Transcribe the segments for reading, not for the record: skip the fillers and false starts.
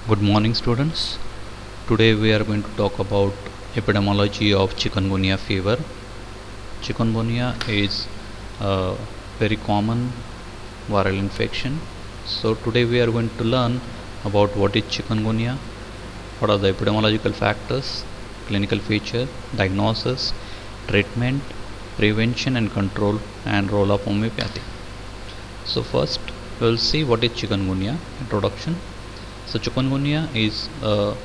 Good morning, students. Today we are going to talk about epidemiology of chikungunya fever. Chikungunya is a very common viral infection. So today we are going to learn about what is chikungunya, what are the epidemiological factors, clinical feature, diagnosis, treatment, prevention and control, and role of homeopathy. So first we will see what is chikungunya. Introduction. So chikungunya is a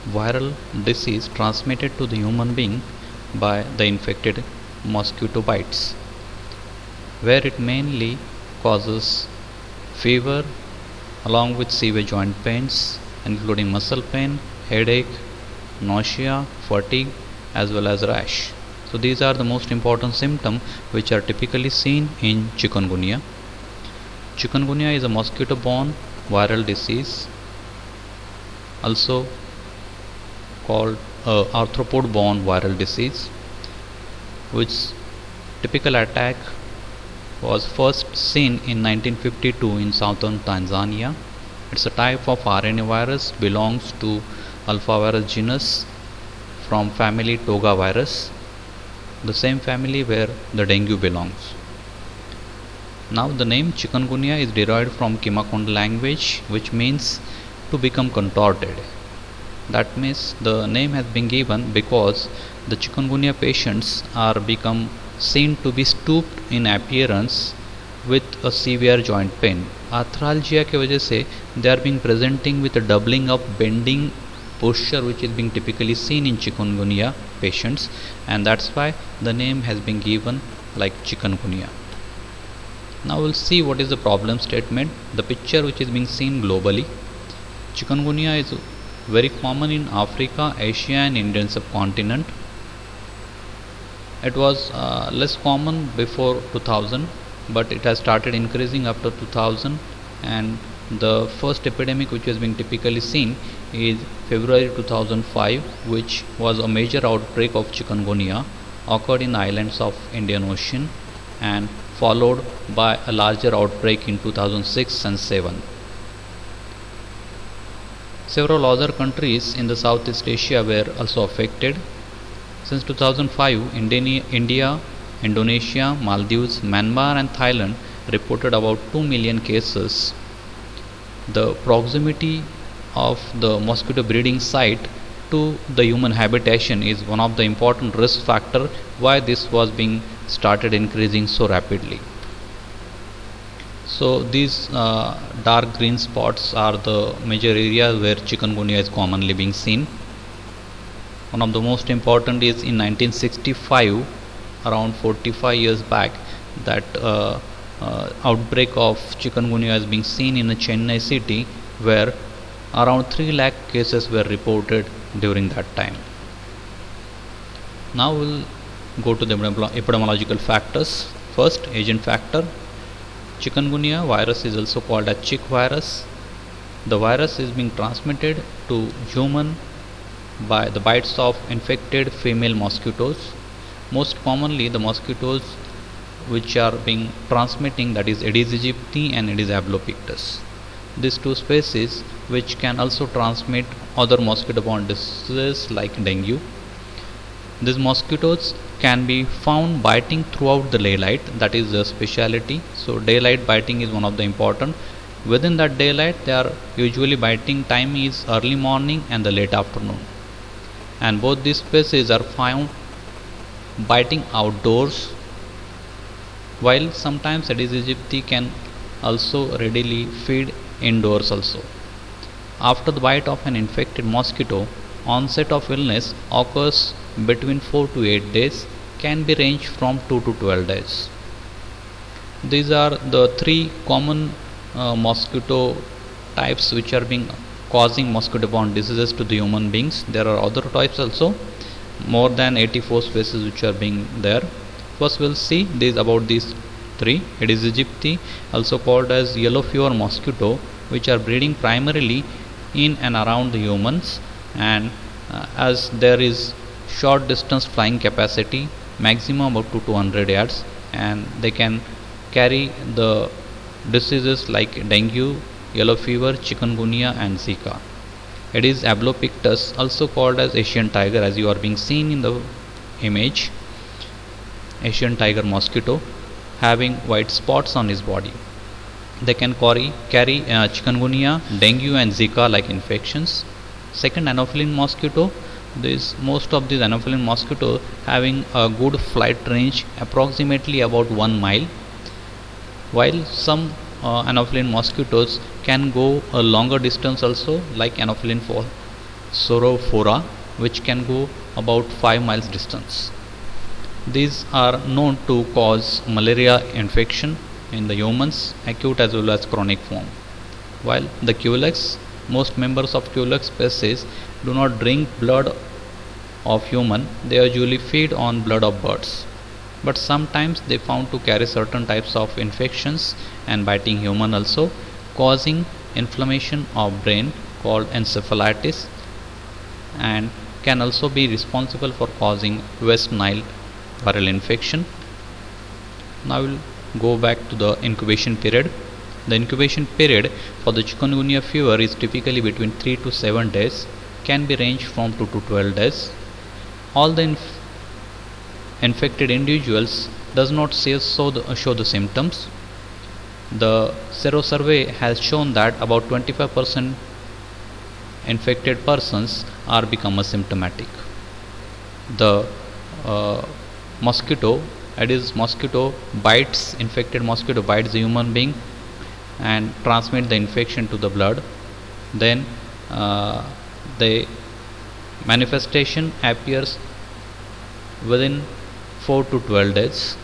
viral disease transmitted to the human being by the infected mosquito bites, where it mainly causes fever along with severe joint pains including muscle pain, headache, nausea, fatigue as well as rash. So these are the most important symptoms which are typically seen in chikungunya. Chikungunya is a mosquito-borne viral disease, also called arthropod-borne viral disease, which typical attack was first seen in 1952 in southern Tanzania. It's a type of RNA virus, belongs to alphavirus genus from family Togavirus, the same family where the dengue belongs. Now the name chikungunya is derived from Kimakonde language, which means to become contorted. That means the name has been given because the chikungunya patients are become seen to be stooped in appearance with a severe joint pain. Arthralgia के वजह से they are being presenting with a doubling of bending posture, which is being typically seen in chikungunya patients, and that's why the name has been given like chikungunya. Now we'll see what is the problem statement. The picture which is being seen globally. Chikungunya is very common in Africa, Asia and Indian subcontinent. It was less common before 2000, but it has started increasing after 2000, and the first epidemic which has been typically seen is February 2005, which was a major outbreak of chikungunya occurred in the islands of Indian Ocean and followed by a larger outbreak in 2006 and 7. Several other countries in the Southeast Asia were also affected. Since 2005, India, Indonesia, Maldives, Myanmar and Thailand reported about 2 million cases. The proximity of the mosquito breeding site to the human habitation is one of the important risk factor why this was being started increasing so rapidly. So these dark green spots are the major areas where chikungunya is commonly being seen. One of the most important is in 1965, around 45 years back, that outbreak of chikungunya is being seen in a Chennai city, where around 3 lakh cases were reported during that time. Now we'll go to the epidemiological factors. First, agent factor. Chikungunya virus is also called as chick virus. The virus is being transmitted to human by the bites of infected female mosquitoes. Most commonly the mosquitoes which are being transmitting, that is Aedes aegypti and Aedes albopictus. These two species which can also transmit other mosquito-borne diseases like dengue. These mosquitoes can be found biting throughout the daylight, that is the speciality. So daylight biting is one of the important. Within that daylight they are usually biting time is early morning and the late afternoon, and both these species are found biting outdoors, while sometimes Aedes aegypti can also readily feed indoors also. After the bite of an infected mosquito, onset of illness occurs between 4 to 8 days, can be ranged from 2 to 12 days. These are the 3 common mosquito types which are being causing mosquito-borne diseases to the human beings. There are other types also, more than 84 species which are being there. First we'll see about these 3. Aedes aegypti, also called as yellow fever mosquito, which are breeding primarily in and around the humans, and as there is short distance flying capacity, maximum up to 200 yards, and they can carry the diseases like dengue, yellow fever, chikungunya and Zika. Aedes albopictus, also called as Asian tiger, as you are being seen in the image, Asian tiger mosquito, having white spots on his body. They can carry chikungunya, dengue and Zika like infections. Second, Anopheles mosquito. Most of these Anopheles mosquito having a good flight range, approximately about 1 mile, while some Anopheles mosquitoes can go a longer distance also, like Anopheles sorophora, which can go about 5 miles distance. These are known to cause malaria infection in the humans, acute as well as chronic form. While the Culex, most members of Culex species do not drink blood of human, they usually feed on blood of birds. But sometimes they found to carry certain types of infections and biting human also, causing inflammation of brain called encephalitis, and can also be responsible for causing West Nile viral infection. Now we'll go back to the incubation period. The incubation period for the chikungunya fever is typically between 3 to 7 days, can be ranged from 2 to 12 days. All the infected individuals does not show the symptoms. The serosurvey has shown that about 25% infected persons are become asymptomatic. The Aedes mosquito bites, infected mosquito bites the human being and transmit the infection to the blood. Then the manifestation appears within 4 to 12 days.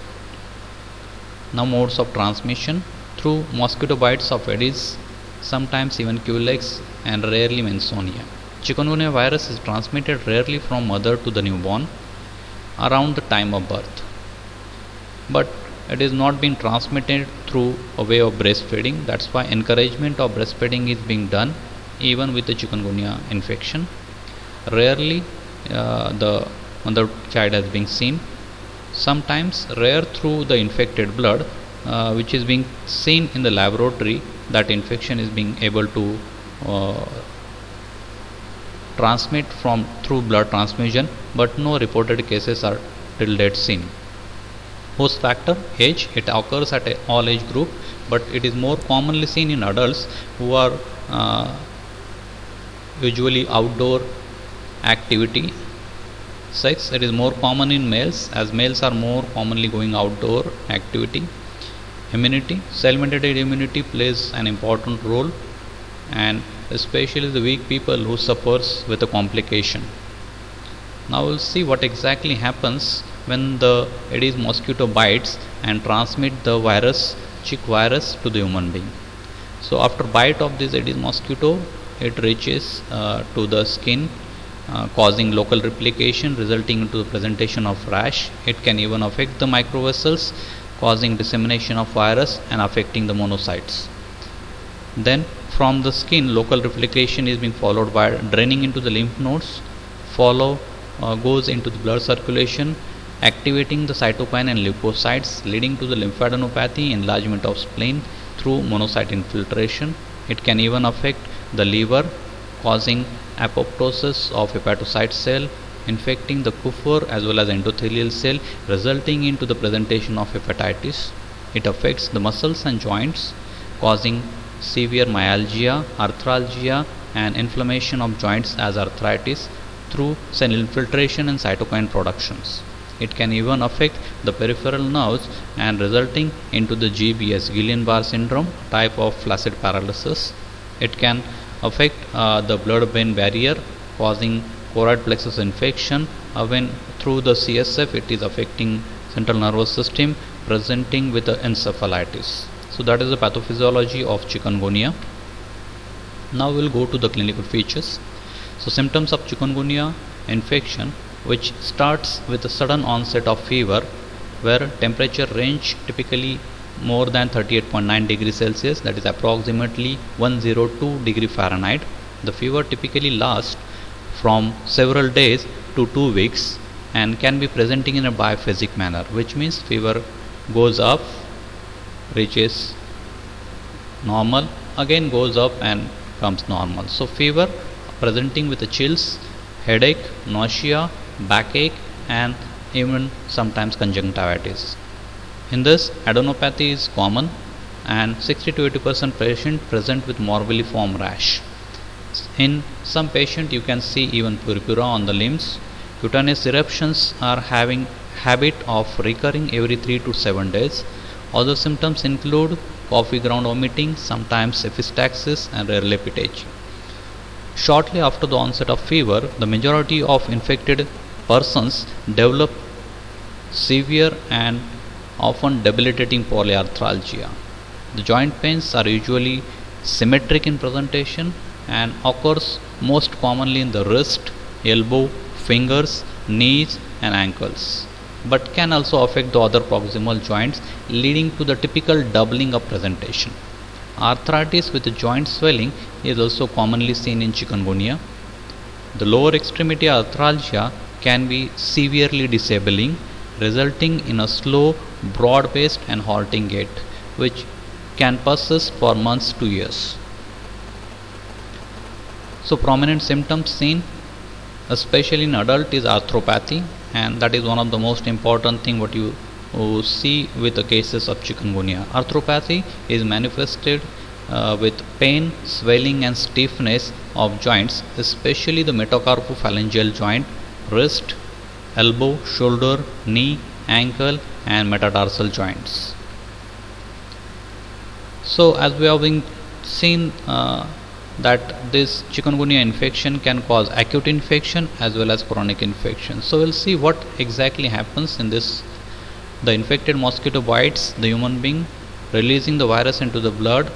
Now, modes of transmission: through mosquito bites of Aedes, sometimes even Culex, and rarely Mensonia. Chikungunya virus is transmitted rarely from mother to the newborn around the time of birth, but it is not being transmitted through a way of breastfeeding. That's why encouragement of breastfeeding is being done even with the chikungunya infection. Rarely the mother child has been seen. Sometimes rare through the infected blood, which is being seen in the laboratory, that infection is being able to transmit through blood transfusion, but no reported cases are till date seen. Host factor: age. It occurs at all age group, but it is more commonly seen in adults who are usually outdoor activity. Sex: it is more common in males, as males are more commonly going outdoor activity. Immunity: cell-mediated immunity plays an important role, and especially the weak people who suffers with a complication. Now we'll see what exactly happens when the Aedes mosquito bites and transmit the virus, chick virus, to the human being. So after bite of this Aedes mosquito, it reaches to the skin, causing local replication, resulting into the presentation of rash. It can even affect the microvessels, causing dissemination of virus and affecting the monocytes. Then from the skin, local replication is being followed by draining into the lymph nodes, goes into the blood circulation, activating the cytokine and leukocytes, leading to the lymphadenopathy, enlargement of spleen through monocyte infiltration. It can even affect the liver, causing apoptosis of hepatocyte cell, infecting the Kupffer as well as endothelial cell, resulting into the presentation of hepatitis. It affects the muscles and joints, causing severe myalgia, arthralgia, and inflammation of joints as arthritis through cell infiltration and cytokine productions. It can even affect the peripheral nerves and resulting into the GBS, Guillain-Barré syndrome, type of flaccid paralysis. It can affect the blood-brain barrier, causing choroid plexus infection. When through the CSF, it is affecting central nervous system, presenting with the encephalitis. So that is the pathophysiology of chikungunya. Now we will go to the clinical features. So symptoms of chikungunya infection, which starts with a sudden onset of fever, where temperature range typically more than 38.9 degrees Celsius, that is approximately 102 degree Fahrenheit. The fever typically lasts from several days to 2 weeks and can be presenting in a biphasic manner, which means fever goes up, reaches normal, again goes up and comes normal. So fever presenting with chills, headache, nausea, backache, and even sometimes conjunctivitis. In this, adenopathy is common, and 60 to 80% patients present with morbilliform rash. In some patients, you can see even purpura on the limbs. Cutaneous eruptions are having habit of recurring every 3 to 7 days. Other symptoms include coffee ground vomiting, sometimes epistaxis, and rarely pitagy. Shortly after the onset of fever, the majority of infected persons develop severe and often debilitating polyarthralgia. The joint pains are usually symmetric in presentation and occurs most commonly in the wrist, elbow, fingers, knees and ankles, but can also affect the other proximal joints, leading to the typical doubling of presentation. Arthritis with joint swelling is also commonly seen in chikungunya. The lower extremity arthralgia can be severely disabling, resulting in a slow, broad-based and halting gait, which can persist for months to years. So prominent symptoms seen, especially in adult, is arthropathy, and that is one of the most important thing what you see with the cases of chikungunya. Arthropathy is manifested with pain, swelling and stiffness of joints, especially the metacarpophalangeal joint, wrist, elbow, shoulder, knee, ankle and metatarsal joints. So as we have been seen that this chikungunya infection can cause acute infection as well as chronic infection. So we'll see what exactly happens in this. The infected mosquito bites the human being, releasing the virus into the blood.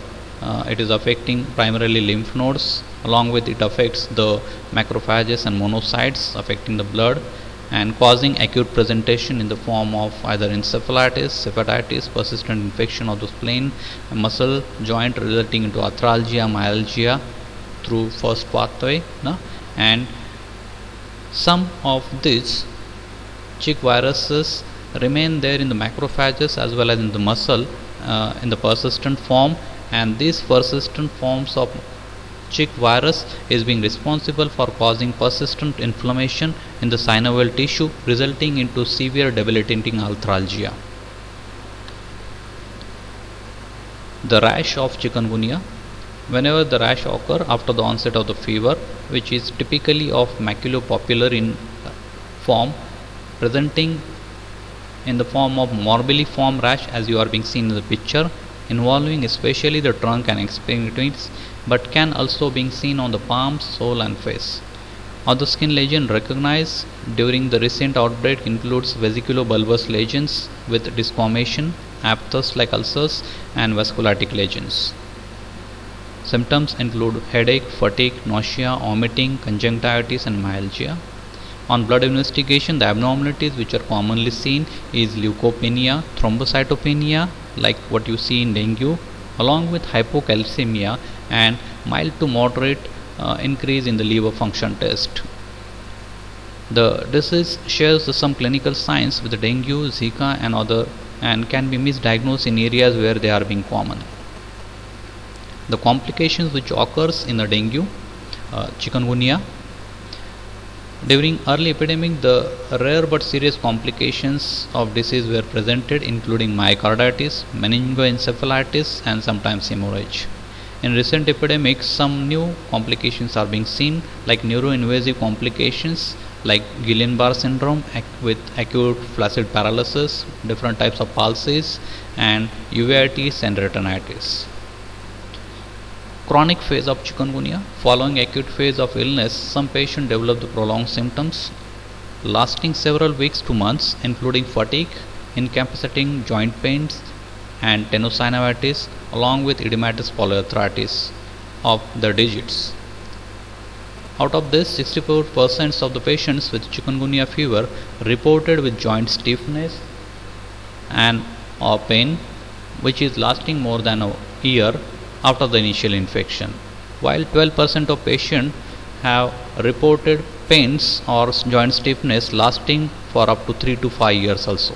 It is affecting primarily lymph nodes, along with it affects the macrophages and monocytes, affecting the blood and causing acute presentation in the form of either encephalitis, hepatitis, persistent infection of the spleen, muscle joint, resulting into arthralgia, myalgia through first pathway. And some of these chick viruses remain there in the macrophages as well as in the muscle in the persistent form, and these persistent forms of chick virus is being responsible for causing persistent inflammation in the synovial tissue, resulting into severe debilitating arthralgia. The rash of chikungunya. Whenever the rash occurs after the onset of the fever, which is typically of maculopapular in form, presenting in the form of morbilliform rash as you are being seen in the picture, involving especially the trunk and extremities, but can also be seen on the palms, sole and face. Other skin lesion recognized during the recent outbreak includes vesiculobulbous lesions with disformation, aphthous-like ulcers and vasculitic lesions. Symptoms include headache, fatigue, nausea, vomiting, conjunctivitis and myalgia. On blood investigation, the abnormalities which are commonly seen is leukopenia, thrombocytopenia like what you see in dengue, along with hypocalcemia and mild to moderate increase in the liver function test. The disease shares some clinical signs with the dengue, Zika and other, and can be misdiagnosed in areas where they are being common. The complications which occurs in the dengue, chikungunya. During early epidemic, the rare but serious complications of disease were presented, including myocarditis, meningoencephalitis and sometimes hemorrhage. In recent epidemics, some new complications are being seen, like neuroinvasive complications like Guillain-Barré syndrome with acute flaccid paralysis, different types of palsies and uveitis and retinitis. Chronic phase of chikungunya. Following acute phase of illness, some patients develop the prolonged symptoms lasting several weeks to months, including fatigue, incapacitating joint pains and tenosynovitis, along with edematous polyarthritis of the digits. Out of this, 64% of the patients with chikungunya fever reported with joint stiffness and or pain, which is lasting more than a year after the initial infection, while 12% of patients have reported pains or joint stiffness lasting for up to 3 to 5 years also.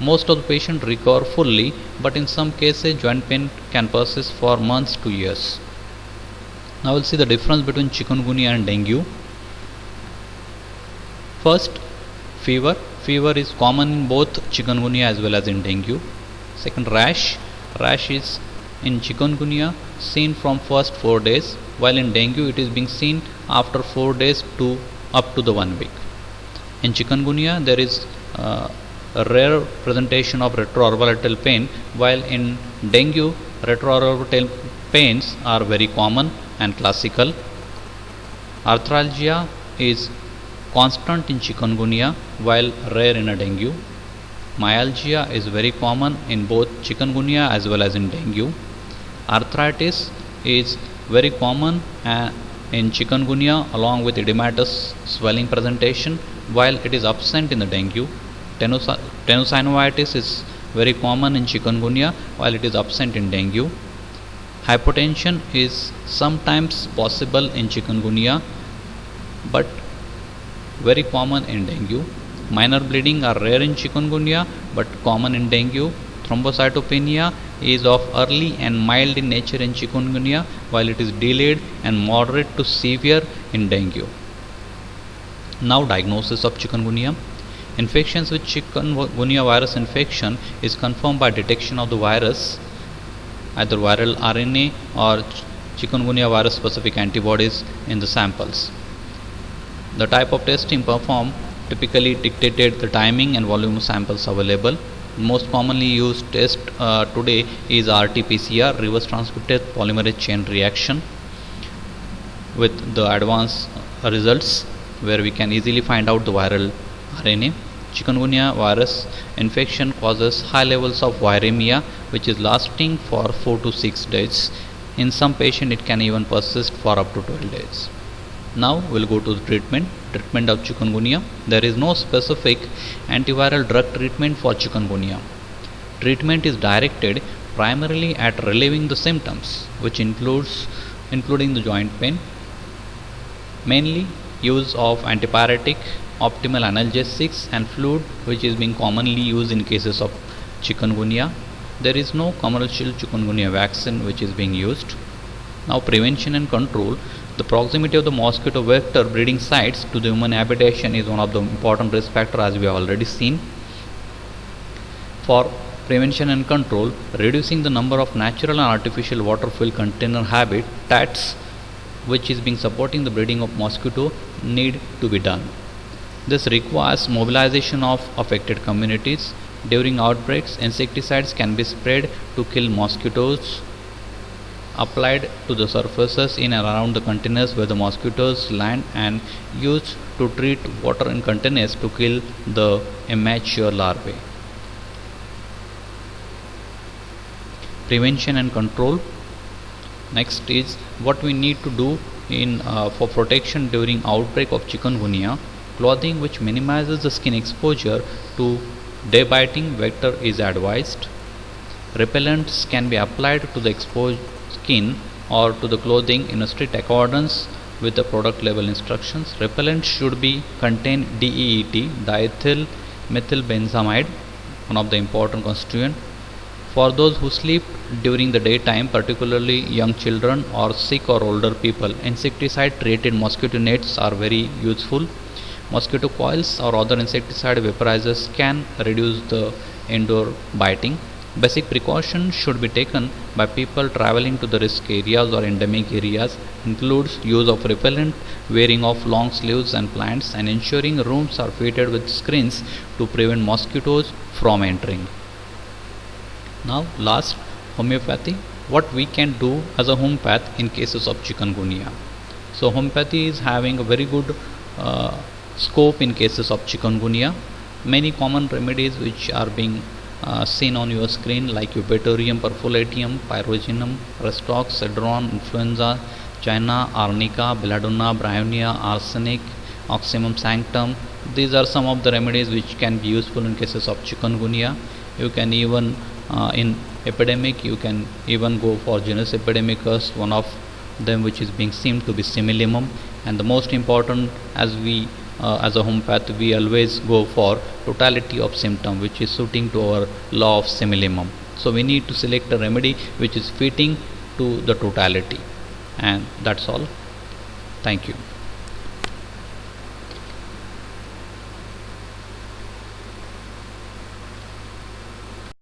Most of the patients recover fully, but in some cases joint pain can persist for months to years. Now we'll see the difference between chikungunya and dengue. First, fever. Fever is common in both chikungunya as well as in dengue. Second, rash. Rash is in chikungunya seen from first 4 days, while in dengue it is being seen after 4 days to up to the 1 week. In chikungunya there is a rare presentation of retroorbital pain, while in dengue retroorbital pains are very common and classical. Arthralgia is constant in chikungunya while rare in a dengue. Myalgia is very common in both chikungunya as well as in dengue. Arthritis is very common in chikungunya along with edematous swelling presentation, while it is absent in the dengue. Tenosynovitis is very common in chikungunya while it is absent in dengue. Hypotension is sometimes possible in chikungunya but very common in dengue. Minor bleeding are rare in chikungunya but common in dengue. Thrombocytopenia is of early and mild in nature in chikungunya while it is delayed and moderate to severe in dengue. Now diagnosis of chikungunya. Infections with chikungunya virus infection is confirmed by detection of the virus, either viral RNA or chikungunya virus specific antibodies in the samples. The type of testing performed typically dictated the timing and volume of samples available. Most commonly used test today is RT-PCR, reverse transcriptase polymerase chain reaction, with the advanced results where we can easily find out the viral RNA. Chikungunya virus infection causes high levels of viremia, which is lasting for 4 to 6 days. In some patients it can even persist for up to 12 days. Now we'll go to the treatment of chikungunya. There is no specific antiviral drug treatment for chikungunya. Treatment is directed primarily at relieving the symptoms, which including the joint pain, mainly use of antipyretic, optimal analgesics and fluid, which is being commonly used in cases of chikungunya. There is no commercial chikungunya vaccine which is being used. Now prevention and control. The proximity of the mosquito vector breeding sites to the human habitation is one of the important risk factors, as we have already seen. For prevention and control, reducing the number of natural and artificial water-filled container habitats which is being supporting the breeding of mosquito need to be done. This requires mobilization of affected communities. During outbreaks, insecticides can be sprayed to kill mosquitoes, applied to the surfaces in and around the containers where the mosquitoes land, and used to treat water in containers to kill the immature larvae. Prevention and control. Next is what we need to do for protection during outbreak of chikungunya. Clothing which minimizes the skin exposure to day biting vector is advised. Repellents can be applied to the exposed skin or to the clothing in a strict accordance with the product level instructions. Repellent should be contain DEET, diethyl methylbenzamide, one of the important constituent. For those who sleep during the daytime, particularly young children or sick or older people, insecticide treated mosquito nets are very useful. Mosquito coils or other insecticide vaporizers can reduce the indoor biting. Basic precautions should be taken by people traveling to the risk areas or endemic areas, includes use of repellent, wearing of long sleeves and plants, and ensuring rooms are fitted with screens to prevent mosquitoes from entering. Now last, homeopathy. What we can do as a homeopath in cases of chikungunya. So homeopathy is having a very good scope in cases of chikungunya. Many common remedies which are being seen on your screen, like Eupatorium perfoliatum, Pyrogenum, Restox, Cedron, Influenza, China, Arnica, Belladonna, Bryonia, Arsenic, Oxymum sanctum. These are some of the remedies which can be useful in cases of chikungunya. You can even in epidemic, you can even go for genus epidemicus, one of them which is being seen to be Similimum. And the most important, as a homeopath, we always go for totality of symptom, which is suiting to our law of Similimum. So we need to select a remedy which is fitting to the totality. and that's all. Thank you.